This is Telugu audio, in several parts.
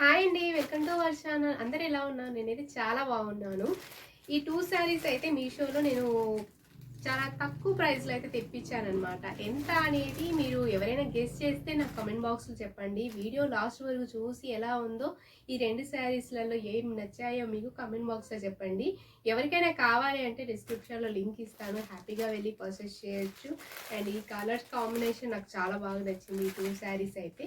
హాయ్ అండి. Welcome to our channel. అందరూ ఎలా ఉన్నారు? నేనైతే చాలా బాగున్నాను. ఈ 2 శారీస్ అయితే మీషోలో నేను చాలా తక్కువ ప్రైస్‌లో అయితే తెప్పించాననమాట. ఎంత అనేది మీరు ఎవరైనా గెస్ చేస్తే నాకు కామెంట్ బాక్స్‌లో చెప్పండి. వీడియో లాస్ట్ వరకు చూసి ఎలా ఉందో ఈ 2 శారీస్‌లలో ఏం నచ్చాయో మీకు కామెంట్ బాక్స్‌లో చెప్పండి. ఎవరికైనా కావాలి అంటే డిస్క్రిప్షన్‌లో లింక్ ఇస్తాను. హ్యాపీగా వెళ్ళి పర్చేస్ చేయొచ్చు. అండ్ ఈ కలర్స్ కాంబినేషన్ నాకు చాలా బాగా నచ్చింది. ఈ 2 శారీస్ అయితే.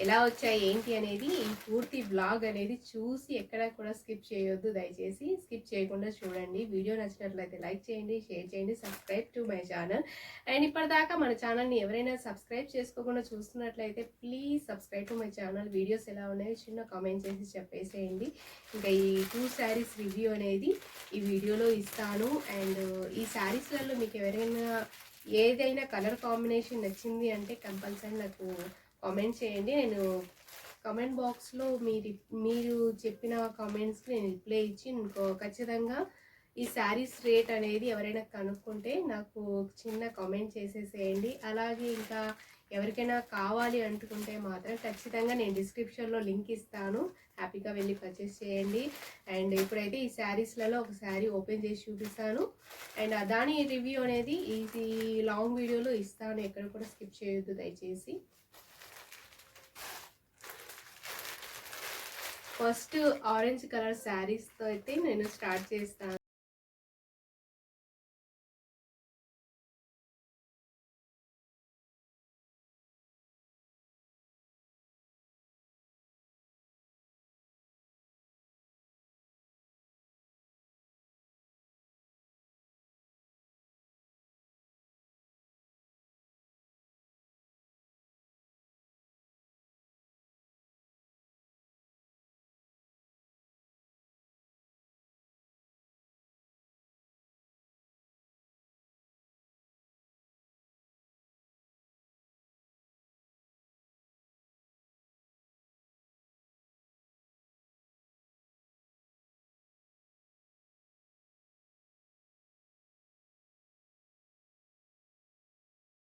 ఎలా వచ్చాయి ఏంటి అనేది ఈ పూర్తి వ్లాగ్ అనేది చూసి ఎక్కడ కూడా స్కిప్ చేయొద్దు. దయచేసి స్కిప్ చేయకుండా చూడండి. వీడియో నచ్చినట్లయితే లైక్ చేయండి, షేర్ చేయండి, subscribe to my channel. And ఇప్పటిదాకా మన ఛానల్ని ఎవరైనా సబ్స్క్రైబ్ చేసుకోకుండా చూస్తున్నట్లయితే please subscribe to my channel. Videos ఎలా ఉన్నాయో చిన్న కామెంట్ చేసి చెప్పేసేయండి. ఇంకా ఈ 2 శారీస్ రివ్యూ అనేది ఈ వీడియోలో ఇస్తాను. అండ్ ఈ శారీస్లలో మీకు ఎవరైనా ఏదైనా కలర్ కాంబినేషన్ నచ్చింది అంటే కంపల్సరీ నాకు కామెంట్ చేయండి. నేను కామెంట్ బాక్స్లో మీరు చెప్పిన కామెంట్స్కి నేను రిప్లై ఇచ్చి ఖచ్చితంగా ఈ శారీస్ రేట్ అనేది ఎవరైనా కనుక్కుంటే నాకు చిన్న కామెంట్ చేసేసేయండి. అలాగే ఇంకా ఎవరికైనా కావాలి అనుకుంటే మాత్రం ఖచ్చితంగా నేను డిస్క్రిప్షన్లో లింక్ ఇస్తాను. హ్యాపీగా వెళ్ళి పర్చేస్ చేయండి. అండ్ ఇప్పుడైతే ఈ శారీస్లలో ఒక శారీ ఓపెన్ చేసి చూపిస్తాను. అండ్ దాని రివ్యూ అనేది ఈ లాంగ్ వీడియోలో ఇస్తాను. ఎక్కడ కూడా స్కిప్ చేయొద్దు దయచేసి. ఫస్ట్ ఆరెంజ్ కలర్ శారీస్తో అయితే నేను స్టార్ట్ చేస్తాను.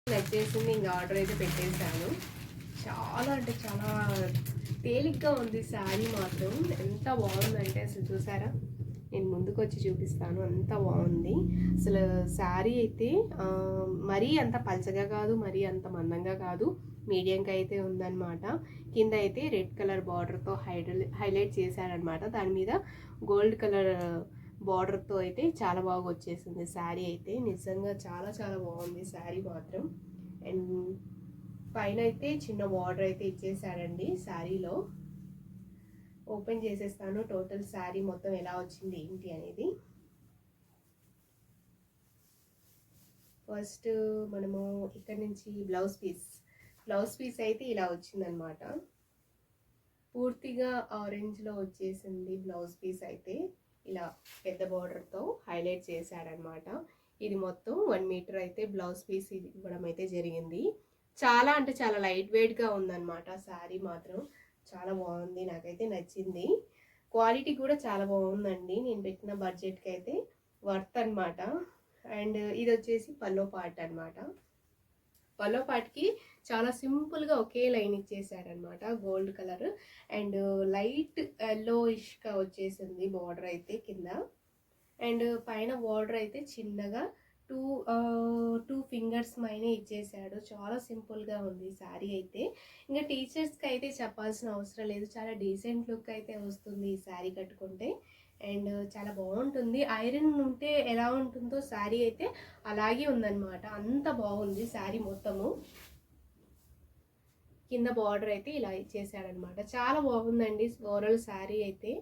నచ్చేసింది, ఇంకా ఆర్డర్ అయితే పెట్టేశాను. చాలా అంటే చాలా తేలిగ్గా ఉంది శారీ మాత్రం. ఎంత బాగుందంటే అసలు చూసారా, నేను ముందుకు వచ్చి చూపిస్తాను. అంత బాగుంది అసలు శారీ అయితే. మరీ అంత పలచగా కాదు, మరీ అంత మందంగా కాదు, మీడియంగా అయితే ఉందన్నమాట. కింద అయితే రెడ్ కలర్ బార్డర్తో హైలైట్ చేశారనమాట. దాని మీద గోల్డ్ కలర్ బార్డర్తో అయితే చాలా బాగా వచ్చేసింది శారీ అయితే. నిజంగా చాలా చాలా బాగుంది శారీ మాత్రం. అండ్ పైన అయితే చిన్న బార్డర్ అయితే ఇచ్చేసాడండి శారీలో. ఓపెన్ చేసేస్తాను టోటల్ శారీ మొత్తం ఎలా వచ్చింది ఏంటి అనేది. ఫస్ట్ మనము ఇక్కడ నుంచి బ్లౌజ్ పీస్ అయితే ఇలా వచ్చిందనమాట. పూర్తిగా ఆరెంజ్లో వచ్చేసింది బ్లౌజ్ పీస్ అయితే. ఇలా పెద్ద బార్డర్తో హైలైట్ చేశాడనమాట. ఇది మొత్తం 1 మీటర్ అయితే బ్లౌజ్ పీస్ ఇది ఇవ్వడం అయితే జరిగింది. చాలా అంటే చాలా లైట్ వెయిట్గా ఉందన్నమాట శారీ మాత్రం. చాలా బాగుంది, నాకైతే నచ్చింది. క్వాలిటీ కూడా చాలా బాగుందండి. నేను పెట్టిన బడ్జెట్కి అయితే వర్త్ అనమాట. అండ్ ఇది వచ్చేసి పల్లో పార్ట్ అనమాట. పల్లో పార్ట్కి చాలా సింపుల్గా ఒకే లైన్ ఇచ్చేసారనమాట, గోల్డ్ కలర్. అండ్ లైట్ ఎల్లోయిష్గా వచ్చేసింది బార్డర్ అయితే కింద. అండ్ పైన బార్డర్ అయితే చిన్నగా టూ టూ ఫింగర్స్ పైన ఇచ్చేసాడు. చాలా సింపుల్గా ఉంది శారీ అయితే. ఇంకా టీచర్స్కి అయితే చెప్పాల్సిన అవసరం లేదు. చాలా డీసెంట్ లుక్ అయితే వస్తుంది ఈ శారీ కట్టుకుంటే. అండ్ చాలా బాగుంటుంది. ఐరన్ ఉంటే ఎలా ఉంటుందో శారీ అయితే అలాగే ఉందన్నమాట. అంత బాగుంది శారీ మొత్తము. కింద బార్డర్ అయితే ఇలా ఇచ్చేసాడనమాట. చాలా బాగుందండి ఓవరాల్ శారీ అయితే.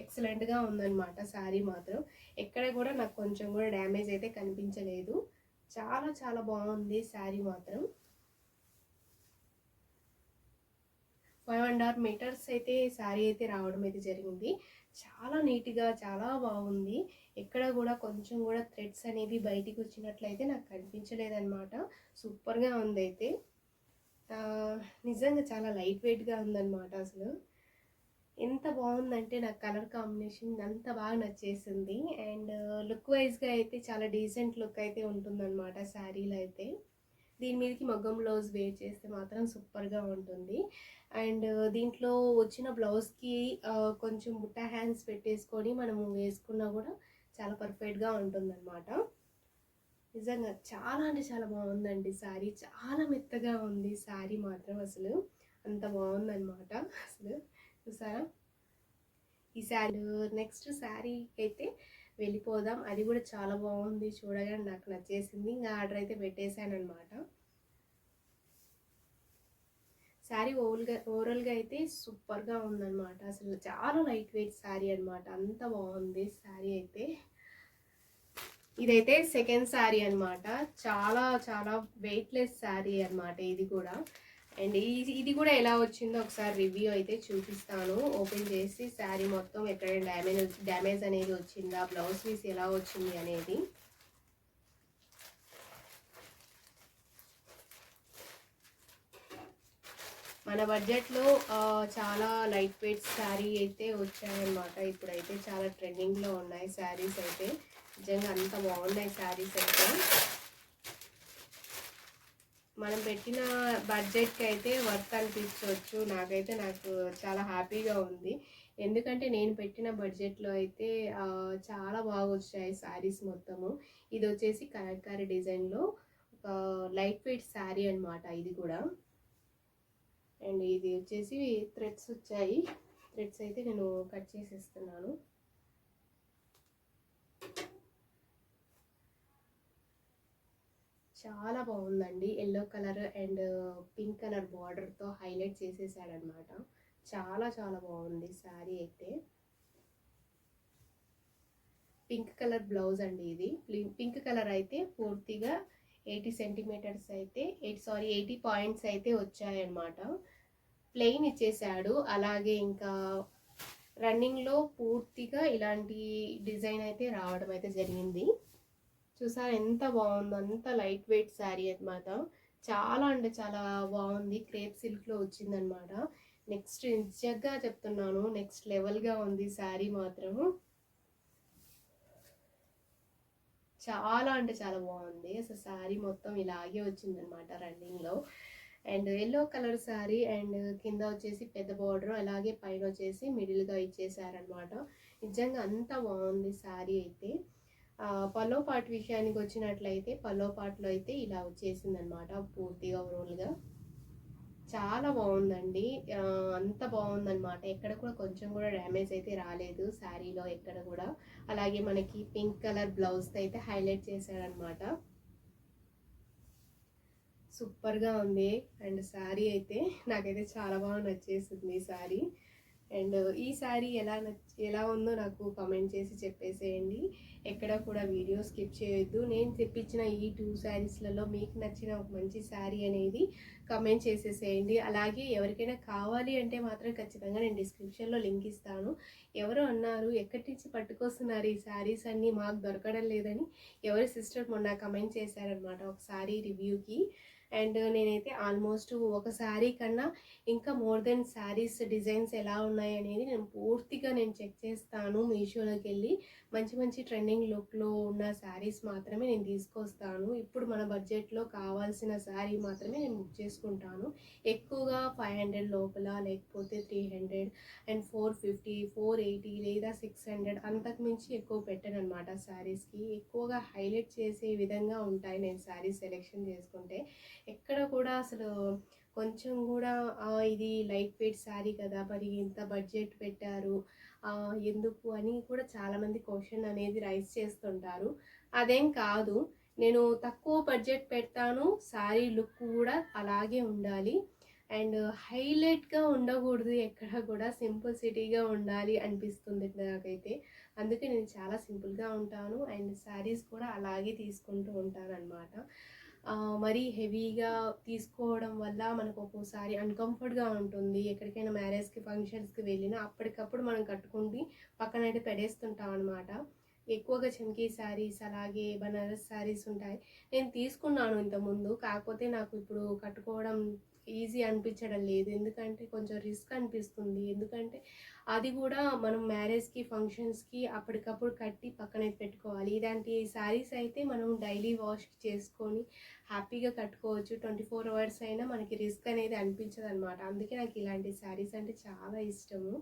ఎక్సలెంట్గా ఉందన్నమాట శారీ మాత్రం. ఎక్కడ కూడా నాకు కొంచెం కూడా డ్యామేజ్ అయితే కనిపించలేదు. చాలా చాలా బాగుంది శారీ మాత్రం. 5.5 మీటర్స్ అయితే శారీ అయితే రావడం అయితే జరిగింది. చాలా నీట్గా చాలా బాగుంది. ఎక్కడ కూడా కొంచెం కూడా థ్రెడ్స్ అనేవి బయటికి వచ్చినట్లయితే నాకు కనిపించలేదన్నమాట. సూపర్గా ఉంది అయితే. నిజంగా చాలా లైట్ వెయిట్గా ఉందన్నమాట. అసలు ఎంత బాగుందంటే నాకు కలర్ కాంబినేషన్ అంత బాగా నచ్చేసింది. అండ్ లుక్ వైజ్గా అయితే చాలా డీసెంట్ లుక్ అయితే ఉంటుందన్నమాట శారీలో అయితే. దీని మీదకి మగ్గం బ్లౌజ్ వేర్ చేస్తే మాత్రం సూపర్గా ఉంటుంది. అండ్ దీంట్లో వచ్చిన బ్లౌజ్కి కొంచెం బుట్ట హ్యాండ్స్ పెట్టేసుకొని మనము వేసుకున్నా కూడా చాలా పర్ఫెక్ట్గా ఉంటుందన్నమాట. నిజంగా చాలా అంటే చాలా బాగుందండి శారీ. చాలా మెత్తగా ఉంది శారీ మాత్రం, అసలు అంత బాగుందన్నమాట. అసలు చూసారా ఈ శారీ. నెక్స్ట్ శారీ అయితే వెళ్ళిపోదాం. అది కూడా చాలా బాగుంది, చూడగానే నాకు నచ్చేసింది. ఇంకా ఆర్డర్ అయితే పెట్టేశాను అనమాట. శారీ ఓవరాల్గా అయితే సూపర్గా ఉందన్నమాట. అసలు చాలా లైట్ వెయిట్ శారీ అనమాట. అంత బాగుంది శారీ అయితే. ఇదైతే సెకండ్ శారీ అనమాట. చాలా చాలా వెయిట్లెస్ శారీ అనమాట ఇది కూడా. అండ్ ఇది కూడా ఎలా వచ్చిందో ఒకసారి రివ్యూ అయితే చూపిస్తాను. ఓపెన్ చేసి శారీ మొత్తం ఎక్కడైనా డ్యామేజ్ అనేది వచ్చిందా, బ్లౌజ్ పీస్ ఎలా వచ్చింది అనేది. మన బడ్జెట్లో చాలా లైట్ వెయిట్ శారీ అయితే వచ్చాయన్నమాట. ఇప్పుడైతే చాలా ట్రెండింగ్లో ఉన్నాయి శారీస్ అయితే. నిజంగా అంత బాగున్నాయి శారీస్ అయితే. మనం పెట్టిన బడ్జెట్కి అయితే వర్త్ అనిపించవచ్చు. నాకు చాలా హ్యాపీగా ఉంది. ఎందుకంటే నేను పెట్టిన బడ్జెట్లో అయితే చాలా బాగా వచ్చాయి శారీస్ మొత్తము. ఇది వచ్చేసి కలంకారీ డిజైన్లో ఒక లైట్ వెయిట్ శారీ అనమాట ఇది కూడా. అండ్ ఇది వచ్చేసి థ్రెడ్స్ వచ్చాయి. థ్రెడ్స్ అయితే నేను కట్ చేసేస్తున్నాను. చాలా బాగుందండి. Yellow colour and pink colour బార్డర్తో హైలైట్ చేసేసాడనమాట. చాలా చాలా బాగుంది శారీ అయితే. పింక్ కలర్ బ్లౌజ్ అండి ఇది. పింక్ కలర్ అయితే పూర్తిగా 80 సెంటీమీటర్స్ అయితే 80 పాయింట్స్ అయితే వచ్చాయన్నమాట. ప్లెయిన్ ఇచ్చేసాడు. అలాగే ఇంకా రన్నింగ్లో పూర్తిగా ఇలాంటి డిజైన్ అయితే రావడం అయితే జరిగింది. చూసారా ఎంత బాగుందో, అంత లైట్ వెయిట్ శారీ అనమాట. చాలా అంటే చాలా బాగుంది. క్రేప్ సిల్క్లో వచ్చిందనమాట. నెక్స్ట్ నిజంగా చెప్తున్నాను, నెక్స్ట్ లెవెల్గా ఉంది శారీ మాత్రం. చాలా అంటే చాలా బాగుంది. అసలు శారీ మొత్తం ఇలాగే వచ్చిందనమాట రన్నింగ్లో. And yellow colour sari and కింద వచ్చేసి పెద్ద బార్డర్, అలాగే పైన వచ్చేసి మిడిల్గా ఇచ్చేసారనమాట. నిజంగా అంత బాగుంది శారీ అయితే. పల్లో పార్ట్ విషయానికి వచ్చినట్లయితే పల్లో పార్ట్లో అయితే ఇలా వచ్చేసిందనమాట పూర్తిగా ఓవరాల్గా. చాలా బాగుందండి. అంత బాగుందన్నమాట. ఎక్కడ కూడా కొంచెం కూడా డ్యామేజ్ అయితే రాలేదు శారీలో ఎక్కడ కూడా. అలాగే మనకి పింక్ కలర్ బ్లౌజ్ అయితే హైలైట్ చేశాడనమాట. సూపర్గా ఉంది. అండ్ శారీ అయితే నాకైతే చాలా బాగా నచ్చేసింది ఈ శారీ. అండ్ ఈ శారీ ఎలా ఉందో నాకు కామెంట్ చేసి చెప్పేసేయండి. ఎక్కడ కూడా వీడియో స్కిప్ చేయొద్దు. నేను తెప్పించిన ఈ 2 శారీస్లలో మీకు నచ్చిన ఒక మంచి శారీ అనేది కామెంట్ చేసేసేయండి. అలాగే ఎవరికైనా కావాలి అంటే మాత్రం ఖచ్చితంగా నేను డిస్క్రిప్షన్లో లింక్ ఇస్తాను. ఎవరు అన్నారు ఎక్కడి నుంచి పట్టుకొస్తున్నారు ఈ శారీస్ అన్నీ, మాకు దొరకడం లేదని ఎవరి సిస్టర్ మొన్న కమెంట్ చేశారనమాట ఒక శారీ రివ్యూకి. అండ్ నేనైతే ఆల్మోస్ట్ ఒక శారీ కన్నా ఇంకా మోర్ దెన్ శారీస్ డిజైన్స్ ఎలా ఉన్నాయి అనేది నేను చెక్ చేస్తాను. మీషోలోకి వెళ్ళి మంచి మంచి ట్రెండింగ్ లుక్లో ఉన్న శారీస్ మాత్రమే నేను తీసుకొస్తాను. ఇప్పుడు మన బడ్జెట్లో కావాల్సిన శారీ మాత్రమే నేను బుక్ చేసుకుంటాను. ఎక్కువగా 500 లోపల, లేకపోతే 300 అండ్ 450, 480 లేదా 600 అంతకు మించి ఎక్కువ పెట్టాను అనమాట. శారీస్కి ఎక్కువగా హైలైట్ చేసే విధంగా ఉంటాయి నేను శారీస్ సెలెక్షన్ చేసుకుంటే. ఎక్కడ కూడా అసలు కొంచెం కూడా ఇది లైట్ వెయిట్ శారీ కదా, మరి ఇంత బడ్జెట్ పెట్టారు ఎందుకు అని కూడా చాలామంది క్వశ్చన్ అనేది రైజ్ చేస్తుంటారు. అదేం కాదు, నేను తక్కువ బడ్జెట్ పెడతాను, శారీ లుక్ కూడా అలాగే ఉండాలి అండ్ హైలైట్గా ఉండకూడదు, ఎక్కడ కూడా సింపుల్సిటీగా ఉండాలి అనిపిస్తుంది నాకైతే. అందుకే నేను చాలా సింపుల్గా ఉంటాను అండ్ శారీస్ కూడా అలాగే తీసుకుంటూ ఉంటాను అనమాట. మరీ హెవీగా తీసుకోవడం వల్ల మనకు ఒక్కోసారి అన్కంఫర్ట్గా ఉంటుంది. ఎక్కడికైనా మ్యారేజ్కి ఫంక్షన్స్కి వెళ్ళినా అప్పటికప్పుడు మనం కట్టుకుంటే పక్కనైతే పెడేస్తుంటాం అనమాట. ఎక్కువగా చమ్కీ శారీస్ అలాగే బనారస్ శారీస్ ఉంటాయి. నేను తీసుకున్నాను ఇంతకుముందు, కాకపోతే నాకు ఇప్పుడు కట్టుకోవడం ఈజీ అనిపించడం లేదు. ఎందుకంటే కొంచెం రిస్క్ అనిపిస్తుంది. ఎందుకంటే అది కూడా మనం మ్యారేజ్కి ఫంక్షన్స్కి అప్పటికప్పుడు కట్టి పక్కన పెట్టుకోవాలి. ఇలాంటి శారీస్ అయితే మనం డైలీ వాష్ చేసుకొని హ్యాపీగా కట్టుకోవచ్చు. 24 అవర్స్ అయినా మనకి రిస్క్ అనేది అనిపించదు అనమాట. అందుకే నాకు ఇలాంటి శారీస్ అంటే చాలా ఇష్టము.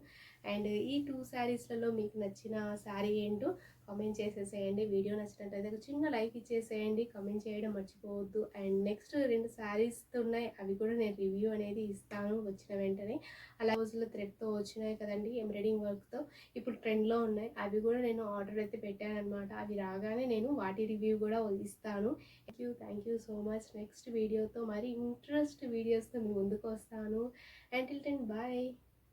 అండ్ ఈ 2 శారీస్లలో మీకు నచ్చిన శారీ ఏంటో కామెంట్ చేసేసేయండి. వీడియో నచ్చినట్టయితే ఒక చిన్న లైక్ ఇచ్చేసేయండి. కామెంట్ చేయడం మర్చిపోవద్దు. అండ్ నెక్స్ట్ 2 శారీస్ ఉన్నాయి, అవి కూడా నేను రివ్యూ అనేది ఇస్తాను వచ్చిన వెంటనే. అలా రోజుల్లో థ్రెడ్తో వచ్చినాయి కదండి, ఎంబ్రాయిడింగ్ వర్క్తో ఇప్పుడు ట్రెండ్లో ఉన్నాయి. అవి కూడా నేను ఆర్డర్ అయితే పెట్టాను అనమాట. అవి రాగానే నేను వాటి రివ్యూ కూడా ఇస్తాను. Thank you so much. Next వీడియోతో మరి ఇంట్రెస్ట్ వీడియోస్తో మీ ముందుకు వస్తాను. Until then bye.